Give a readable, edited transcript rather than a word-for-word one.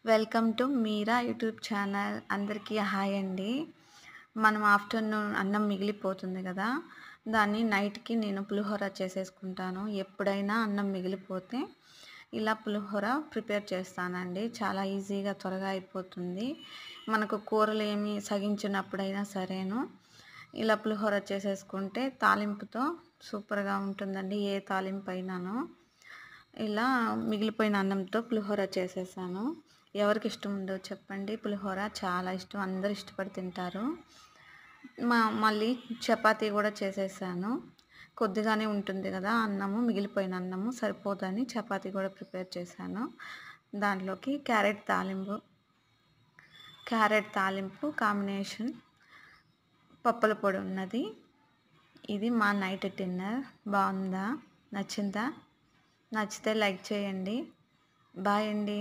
Welcome to Meera YouTube channel. అందరికీ hi అండి. మనం ఆఫ్టర్నూన్ అన్నం మిగిలిపోతుంది కదా! దాన్ని నైట్‌కి నేను పులిహోర చేసేసుకుంటాను. ఎప్పుడైనా అన్నం మిగిలిపోతే ఇలా పులిహోర ప్రిపేర్ చేస్తానండి. చాలా ఈజీగా త్వరగా అయిపోతుంది. మనకు కూరలు ఏమి సగించినప్పుడైనా సరేను, ఇలా పులిహోర చేసేసుకుంటే తాలింపుతో సూపర్‌గా ఉంటుందండి. ఏ తాలింపైనాను. ఇలా మిగిలిపోయిన అన్నంతో పులిహోర చేసేసాను. ఎవరికిష్టం ఉండదో చెప్పండి. పులిహోర చాలా ఇష్టం. అందరూ ఇష్టపడి తింటారు. మళ్ళీ చపాతీ గూడా చేసేసాను. కొద్దిగానే ఉంటుంది గదా! అన్నము, మిగిలిపోయిన అన్నము సరిపోదని చపాతీ గూడా ప్రిపేర్ చేశాను. దాంట్లోకి క్యారెట్ తాలింపు కాంబినేషన్ పప్పుల పొడి ఉన్నది. ఇది మా నైట్ డిన్నర్. బావుందా? నచ్చిందా? నచ్చితే లైక్ చేయండి. బాయ్ అండి.